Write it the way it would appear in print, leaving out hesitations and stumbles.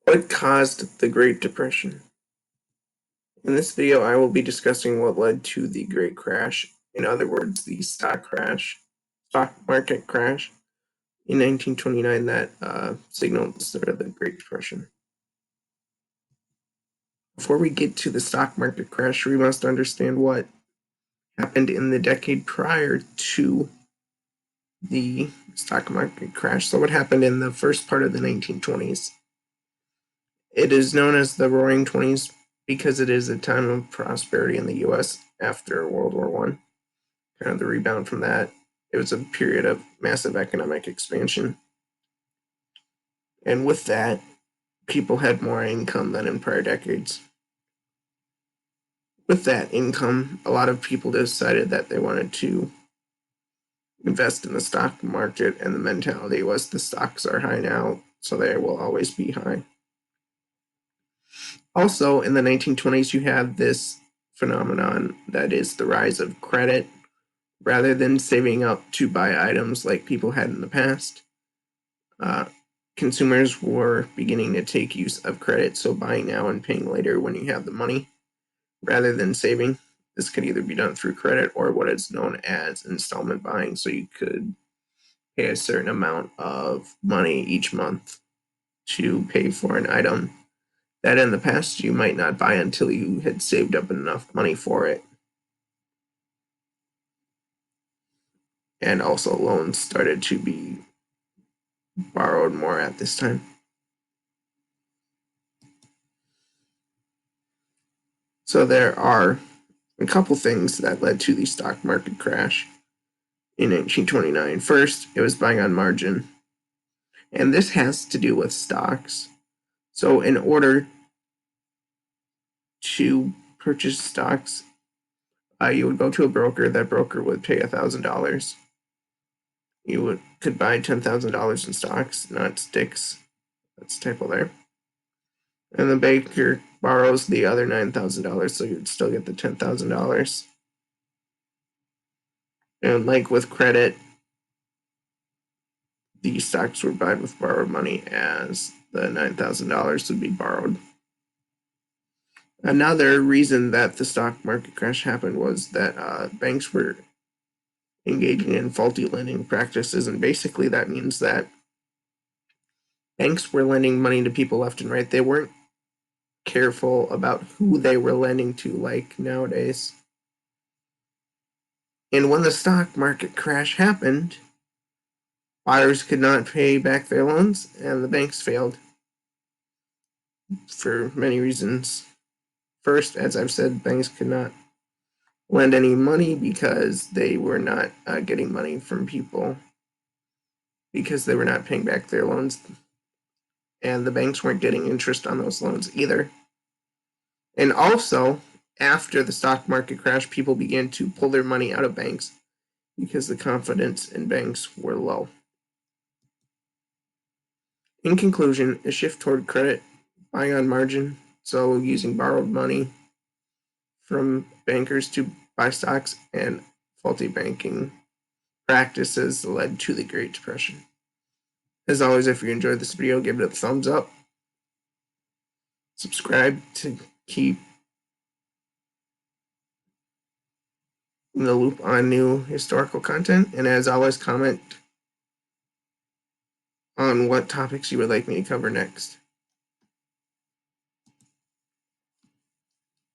What caused the Great Depression? In this video, I will be discussing what led to the Great Crash, in other words, the stock market crash in 1929 that signaled the start of the Great Depression. Before we get to the stock market crash, we must understand what happened in the decade prior to the stock market crash. So what happened in the first part of the 1920s? It is known as the Roaring Twenties because it is a time of prosperity in the U.S. after World War I. Kind of the rebound from that. It was a period of massive economic expansion. And with that, people had more income than in prior decades. With that income, a lot of people decided that they wanted to invest in the stock market, and the mentality was the stocks are high now, so they will always be high. Also, in the 1920s, you have this phenomenon that is the rise of credit. Rather than saving up to buy items like people had in the past, consumers were beginning to take use of credit, so buying now and paying later when you have the money, rather than saving. This could either be done through credit or what is known as installment buying, so you could pay a certain amount of money each month to pay for an item that in the past you might not buy until you had saved up enough money for it. And also loans started to be borrowed more at this time. So there are a couple things that led to the stock market crash in 1929. First, it was buying on margin. And this has to do with stocks. So in order to purchase stocks, you would go to a broker. That broker would pay $1,000. You could buy $10,000 in stocks, not sticks. That's a typo there. And the banker borrows the other $9,000, so you'd still get the $10,000. And like with credit, the stocks were bought with borrowed money, as the $9,000 would be borrowed. Another reason that the stock market crash happened was that banks were engaging in faulty lending practices, and basically that means that banks were lending money to people left and right. They weren't careful about who they were lending to like nowadays. And when the stock market crash happened, buyers could not pay back their loans, and the banks failed for many reasons. First, as I've said, banks could not lend any money because they were not getting money from people because they were not paying back their loans, and the banks weren't getting interest on those loans either. And also, after the stock market crash, people began to pull their money out of banks because the confidence in banks were low. In conclusion, a shift toward credit, buying on margin, so using borrowed money from bankers to buy stocks, and faulty banking practices led to the Great Depression. As always, if you enjoyed this video, give it a thumbs up. Subscribe to keep in the loop on new historical content. And as always, comment on what topics you would like me to cover next.